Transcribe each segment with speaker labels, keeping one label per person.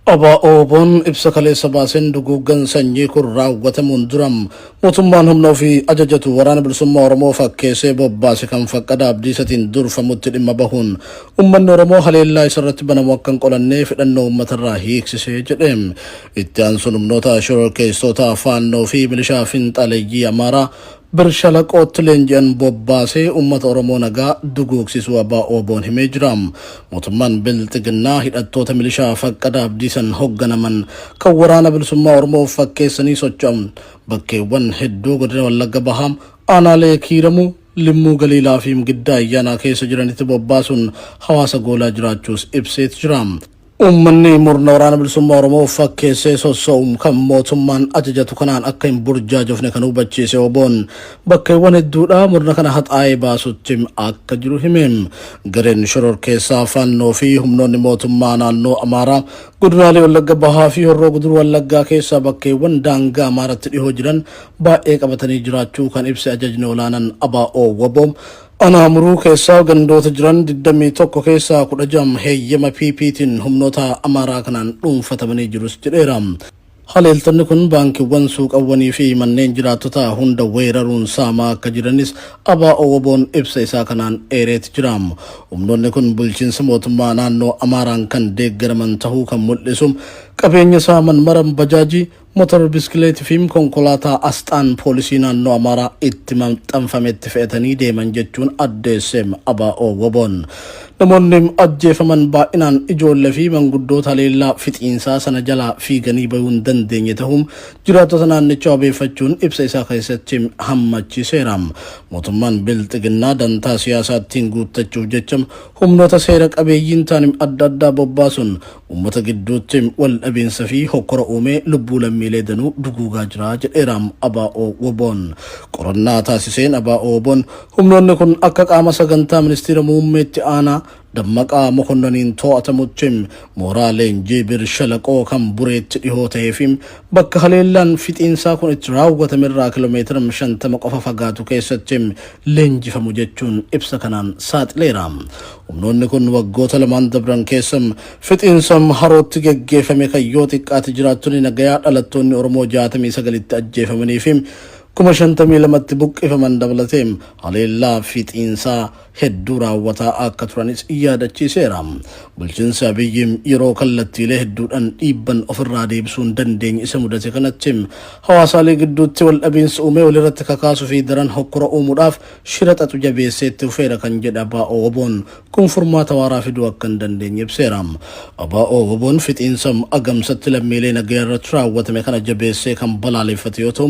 Speaker 1: Oboon ibsa kaleessa baaseen duguuggan sanyii kun raawwatamuun duram mootummaan humna ofii ajajatu waraana bilisummaa Oromoo fakkeessee bobbaase kan Faqqadaa Abdiisaatiin durfamutti dhimma bahuun uummanni Oromoo haleellaa isarratti banamu akka hin qolannee fedhannoo uummatarraa hiiksisee jedheem. Itti aansuun humnoota shororkeessitoota faannoo fi milishaa finxaaleeyyii Amaaraa Birshalaqootti leenji'an bobbaasee uummata Oromoo nagaa duguugsisuu oboon himee jira. Mootummaan Bilxiginnaa hidhattoota milishaa Faqqadaa Abdiisaan hoogganaman kan waraana bilisummaa Oromoo fakkeessanii socho'an bakkeewwan hedduu godina Wallagga Bahaa aanaalee Kiiramuu Limmuu Galiilaa fi Giddaa Ayyaanaa keessa jiranitti bobbaasuun hawaasa goolaa jiraachuus ibseet jira. Uummanni murna waraana bilisummaa Oromoo fakkeessee sossoo'uun kan mootummaan ajajatu kanaan akka hin burjaajofne kan hubachiise oboon bakkeewwan hedduudha murna kana haxaa'ee baasutti akka jiru himeem. Gareen shororkeessaa faannoo fi humnoonni mootummaa naannoo Amaaraa godinaalee Wallagga Bahaa fi Horroo Guduruu Wallaggaa keessaa bakkeewwan daangaa Amaaratti dhihoo jiran baay'ee qabatanii jiraachuu kan ibse ajajni olaanaan oboon Anaamuruu keessaa gandoota jiran 21 keessaa 16 heeyyama PPtiin humnoota Amaaraa kanaan dhuunfatamanii jirus jedheera. Haleeltonni kun baankiiwwan suuqawwanii fi manneen jiraattota hunda weeraruun saamaa akka jiranis oboon ibsa isaa kanaan eereet jira. Humnoonni kun bulchiinsa mootummaa naannoo Amaaraan kan deeggaraman tahuu kan mul'isu qabeenya saaman maran bajaajii motor biskileetii fi konkolaataa asxaan poolisii naannoo Amaaraa itti maxxanfametti fe'atanii deeman jechuun addeesseem oboon. Namoonni ajjeefaman baay'inaan ijoollee fi manguddoota haleellaa fixiinsaa sana jalaa fiiganii bahuu hin dandeenye ta'uun jiraattota naannichaa wabeeffachuun ibsa isaa keessatti hammachiiseera. Mootummaan Bilxiginnaa dantaa siyaasaattiin guuttachuuf jecha humnoota seera qabeeyyiin ta'an adda addaa bobbaasuun uummata gidduutti wal dhabiinsa fi hokkora uumee lubbuu lammiilee danuu duguugaa jira jedheera oboon. Qorannaa taasiseen oboon humnoonni kun akka qaama sagantaa ministeera muummeetti aanaa Dammaqaa Mokonnaniin to'atamutti mooraa leenjii Birshalaqoo kan Bureetti dhihoo ta'ee fi bakka haleellaan fixiinsaa kun itti raawwatamerraa kiiloomeetira 50 qofa fagaatu keessatti leenjifamu jechuun ibsa kanaan saaxileera. Humnoonni kun waggoota lamaan dabran keessa fixiinsa harootti geggeeffame kan yoo xiqqaate jiraattonni nagayaa dhalattoonni Oromoo 69tti ajjeefamanii fi 52tti buqqifaman dabalatee haleellaa fixiinsaa hedduu raawwataa akka turanis yaadachiiseera. Bulchiinsa Abiyyi yeroo kallattiilee hedduudhaan dhiibban ofirraa deebisuu hin dandeenye isa mudate kanatti hawaasaalee gidduutti wal dhabiinsa uumee walirratti kakaasuu fi daran hokkora uumuudhaaf shira xaxu jabeesseetti dhufeera kan jedhe oboon kun furmaata waaraa fiduu akka hin dandeenye ibseera. Oboon fixiinsa agamsatti lammiilee nagaa irratti raawwatame kana jabeessee kan balaaleffate yoo ta'u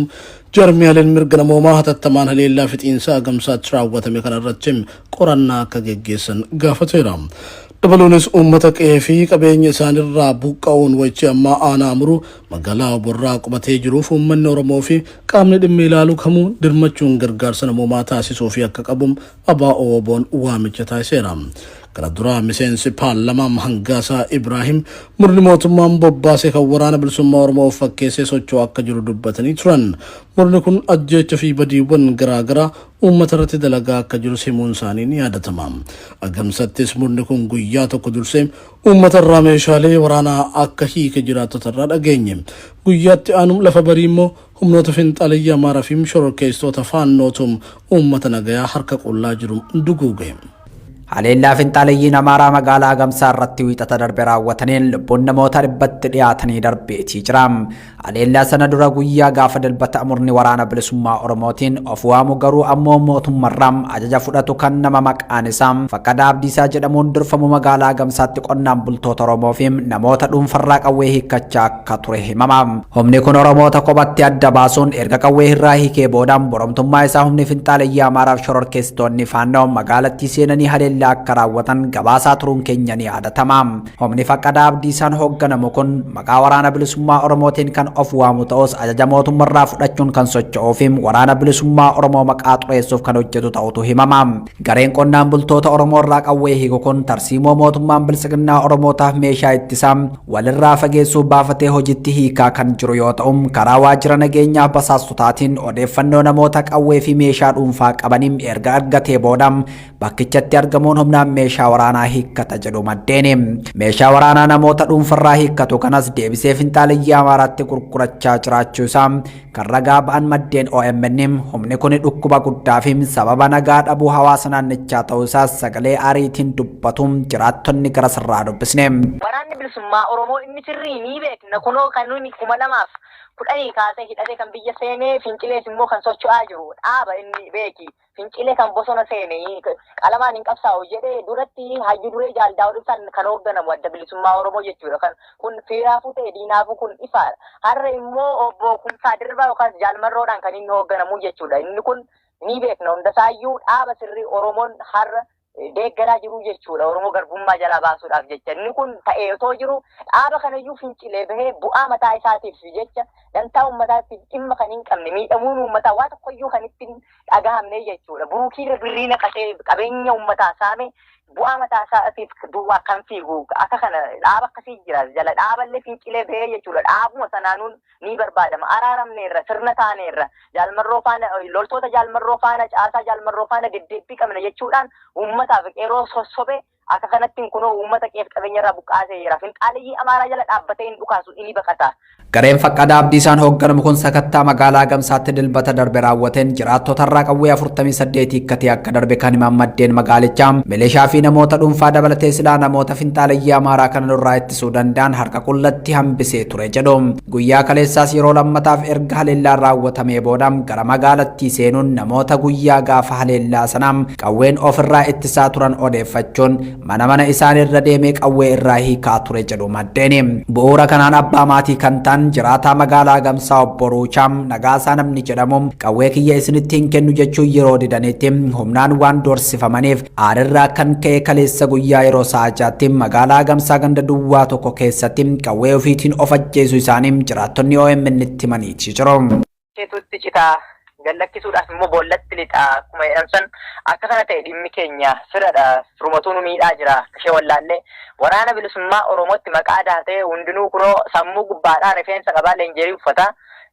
Speaker 1: jarmiyaaleen mirga namoomaa hatattamaan haleellaa fixiinsa agamsaatti raawwatame kana irratti qorannaa akka geggeessan gaafateera. Dabaluunis uummata qe'ee fi qabeenya isaanirraa buqqa'uun wachi ammaa Anaamuruu magaalaa Borraa qubatee jiruuf uummanni Oromoo fi qaamni dhimmi ilaalu kamuu dirmachuun gargaarsa namoomaa taasisuu fi akka qabu oboon waamicha taasiseera. Kana dura miseensi paarlamaa Hangaasaa Ibraahim murni mootummaan bobbaasee kan waraana bilisummaa Oromoo fakkeessee socho'u akka jiru dubbatanii turan. Murni kun ajjeecha fi badiiwwan garaagaraa uummata irratti dalagaa akka jiru himuun isaanii ni yaadatama. Agamsattis murni kun guyyaa tokko dursee uummata irraa meeshaalee waraanaa akka hiike jiraattota irraa dhageenye. Guyyaatti aanum lafa barii immoo humnoota finxaaleeyyii Amaaraa fi shororkeessitoota faannootum uummata nagayaa harka qullaa jiru duguuge.
Speaker 2: Haleellaa finxaaleeyyiin Amaaraa magaalaa Agamsaa irratti wiixata darbe raawwataniin lubbuun namoota 100 dhiyaatanii darbeetii jira. Haleellaa sana dura guyyaa gaafa dilbata murni waraana bilisummaa Oromootiin of waamu garuu ammoo mootummaarraa ajaja fudhatu kan nama maqaan isaa Faqqadaa Abdiisaa jedhamuun durfamu magaalaa Agamsaatti qonnaan bultoota Oromoo fi namoota dhuunfarraa qawwee hiikkachaa akka ture himama. Humni kun Oromoota kophaatti adda baasuun erga qawwee irraa hiikee boodaan boromtummaa isaa humni finxaaleeyyii Amaaraa fi shororkeessitoonni faannoo magaalattii seenanii haleellaa akka raawwatan gabaasaa turuun keenya ni yaadatama. Humni Faqqadaa Abdiisaan hoogganamu kun maqaa waraana bilisummaa Oromootiin kan of waamu ta'us ajaja mootummaarraa fudhachuun kan socho'uu fi waraana bilisummaa Oromoo maqaa xureessuuf kan hojjetu ta'utu himama. Gareen qonnaan bultoota Oromoo irraa qawwee hiiku kun tarsiimoo mootummaan Bilxiginnaa Oromootaaf meeshaa ittisaa walirraa fageessuu baafatee hojiitti hiikaa kan jiru yoo ta'u karaa waajjira nageenyaa basaastotaatiin odeeffannoo namoota qawwee fi meeshaa dhuunfaa qabaniin erga argatee booda bakkichatti argamu Oromoon humnaan meeshaa waraanaa hiikkata jedhu maddeen. Meeshaa waraanaa namoota dhuunfarraa hiikkatu kanas deebisee finxaaleyyii Amaaraatti gurgurachaa jiraachuu isaa kan ragaa ba'an maddeen OMN humni kun dhukkuba guddaa fi sababa nagaa dhabuu hawaasa naannichaa ta'uu isaa sagalee ariitiin dubbatu jiraattonni gara sirraa dubbisne.
Speaker 3: Waraanni bilisummaa Oromoo inni sirrii ni beekna kunoo kan nuyi 2010 kaasee hidhatee kan biyya seenee fincilees immoo kan socho'aa jiru dhaaba inni beeki. Fincilee kan bosona seenee qalamaan hin qabsaa'u jedhee duratti hayyuu duree jaaldaa'uu dhufan kan hoogganamu adda bilisummaa Oromoo jechuudha. Kun fiiraafuu ta'e diinaafuu kun ifaadha. Har'a immoo obbo Kumsaa Dirribaa yookaan Jaalmarroodhaan kan inni hoogganamu jechuudha. Inni kun ni beekna hundasaayyuu dhaaba sirrii Oromoon har'a deeggaraa jiru jechuudha. Oromoo garbummaa jalaa baasuudhaaf jecha inni kun ta'ee otoo jiru dhaaba kanayyuu fincilee bahee bu'aa mataa isaatiif jecha dantaa uummataatiif dhimma kan hin qabne miidhamuun uummataa waa tokkoyyuu kan ittiin dhagahamne jechuudha. Burukiirra birrii naqatee qabeenya uummataa saame bu'aa mataa isaatiif duwwaa kan fiigu akka kana dhaaba akkasii jira jala dhaaballee fincilee bahee jechuudha. Dhaabuma sanaanuun ni barbaadama. Araaramneerra sirna taaneerra Jaalmarroo faana loltoota Jaalmarroo faana caasaa Jaalmarroo faana deddeebii qabna jechuudhaan uummataaf qeeroo sossobe akka kanatti kunoo uummata qeef qabeenyarraa buqqaasee jira. Finxaaleyyii Amaaraa jala dhaabbatee hin dhukaasu inni baqata.
Speaker 2: Gareen Faqqadaa Abdiisaan hoogganamu kun sakattaa magaalaa Gamsaatti dilbata darbe raawwateen jiraattota irraa qawwee 48 hiikkatee akka darbe kan himan maddeen magaalichaa milishaa fi namoota dhuunfaa dabalatee silaa namoota finxaaleyyii Amaaraa kana nurraa ittisuu danda'an harka qullatti hambisee ture jedhu. Guyyaa kaleessaas yeroo lammataaf erga haleellaan raawwatamee booda gara magaalattii seenuun namoota guyyaa gaafa haleellaa sanaa qawween ofirraa ittisaa turan odeeffachuun mana isaanirra deemee qawwee irraa hiikaa ture jedhu maddeen. Bu'uura kanaan abbaa maatii kan ta'an jiraataa magaalaa Gamsaa obbo Ruuchaam Nagaasaa namni jedhamu qawwee kiyya isinitti hin kennu jechuun yeroo didanitti humnaan waan doorsifamaniif aarirraa kan ka'e kaleessa guyyaa yeroo sa'aajaatti magaalaa Gamsaa ganda duwwaa tokko keessatti qawwee ofiitiin of ajjeesuu isaanii jiraattonni OMN itti himanii jiru.
Speaker 3: Keessutti citaa gallakkisuudhaaf immoo boollatti lixaa akkuma jedhamsan akka kana ta'e dhimmi keenya siradha. Firumatu nu miidhaa jira ishee wallaallee waraana bilisummaa Oromootti maqaa daatee hundinuu kunoo sammuu gubbaadhaa rifeensa qabaa leenjerii uffata.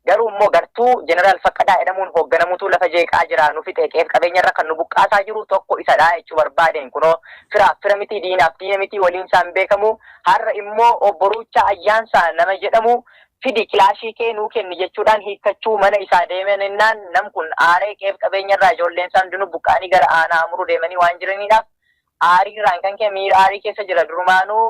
Speaker 3: Garuu immoo gartuu Jeneraal Faqqadaa jedhamuun hoogganamutu lafa jeeqaa jira. Nu fixee qeef qabeenyarra kan nu buqqaasaa jiru tokko isadha jechuu barbaadeen kunoo fira miti diinaaf diina miti waliin isaan beekamu. Har'a immoo obbo Ruuchaa Ayyaansaa nama jedhamu fidi kilaashii kee nuu kenni jechuudhaan hiikkachuu mana isaa deemaninnaan nam kun aaree qeef qabeenyarraa ijoolleen isaan hundinuu buqqaanii gara aanaa amuruu deemanii waan jiraniidhaaf aariirraan kan kee miira aarii keessa jira. Durumaanuu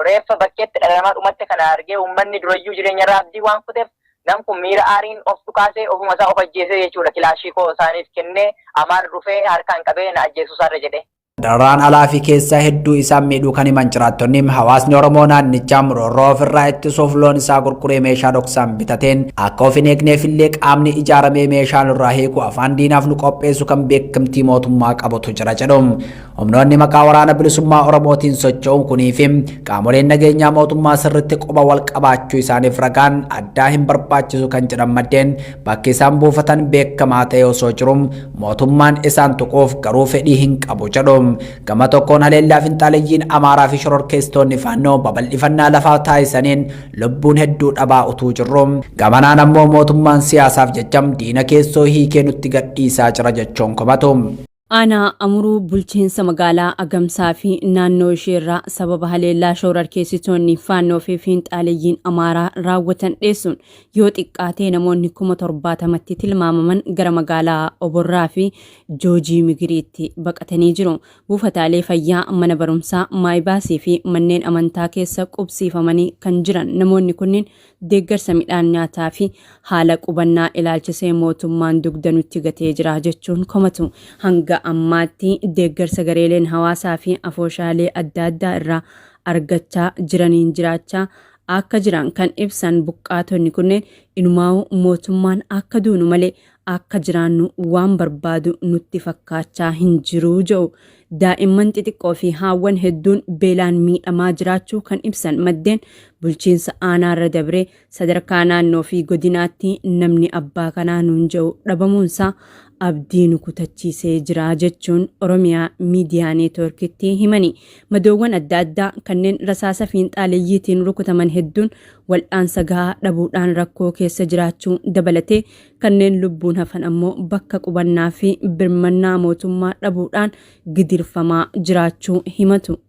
Speaker 3: reeffa bakkeetti dhalamaa dhumatti kana argee uummanni durayyuu jireenyarraa abdii waan kuteef nam kun miira aariin of dhukaasee ofuma isaa of ajjeesee jechuudha. Kilaashii koo isaaniif kennee amaan dhufee harkaan qabee na ajjeesuusaarra jedhe.
Speaker 2: Daraan alaa fi keessaa hedduu isaan miidhuu kan himan jiraattonni hawaasni Oromoo naannichaa roorroo ofirraa ittisuuf loon isaa gurguree meeshaa dhoksaan bitateen akka of hin eegneef illee qaamni ijaaramee meeshaa nurraa hiiku afaan diinaaf nu qopheessu kan beekamtii mootummaa qabutu jira jedhu. Humnoonni maqaa waraana bilisummaa Oromootiin socho'uun kunii fi qaamoleen nageenyaa mootummaa sirriitti quba wal qabaachuu isaaniif ragaan addaa hin barbaachisu kan jedhan maddeen bakki isaan buufatan beekamaa ta'e osoo jiru mootummaan isaan tuquuf garuu fedhii hin qabu jedhu. Gama tokkoon haleellaa finxaalayyiin Amaaraa fi shororkeessitoonni faannoo babal'ifannaa lafaa taasisaniin lubbuun hedduu dhabaa utuu jirru. Gamanaan ammoo mootummaan siyaasaaf jecham diina keessoo hiikee nutti gadhiisaa jira jechuun komatu.
Speaker 4: Aanaa Amuruu bulchiinsa magaalaa Agamsaa fi naannoo isheerraa sababa haleellaa shororkeessitoonni faannoo fi finxaalayyiin Amaaraa raawwatan dheessuun yoo xiqqaatee namoonni 70,000tti tilmaamaman gara magaalaa Oborraa fi Joojii Migiriitti baqatanii jiru. Buufataalee fayyaa, mana barumsaa, maayibaasii fi manneen amantaa keessa qubsiifamanii kan jiran namoonni kunniin deeggarsa midhaan nyaataa fi haala qubannaa ilaalchisee mootummaan dugda nutti gatee jira jechuun komatu. Hanga ammaatti deeggarsa gareeleen hawaasaa fi afooshaalee adda addaa irraa argachaa jiraniin jiraachaa akka jiran kan ibsan buqqaatonni kunneen inumaa'u mootummaan akka duunu malee akka jiraannu waan barbaadu nutti fakkaachaa hin jiru jedhu. Daa'imman xixiqqoo fi haawwan hedduun beelaan miidhamaa jiraachuu kan ibsan maddeen bulchiinsa aanaarra dabree sadarkaa naannoo fi godinaatti namni abbaa kanaa nuun jedhu dhabamuunsaa abdii nu kutachiisee jira jechuun Oromiyaa Miidiyaa Neetwoorkitti himani. Madoowwan adda addaa kanneen rasaasa fiinxaaleeyyiitiin rukutaman hedduun wal'aansa gahaa dhabuudhaan rakkoo keessa jiraachuu dabalatee kanneen lubbuun hafan ammoo bakka qubannaa fi birmannaa mootummaa dhabuudhaan gidirfamaa jiraachuu himatu.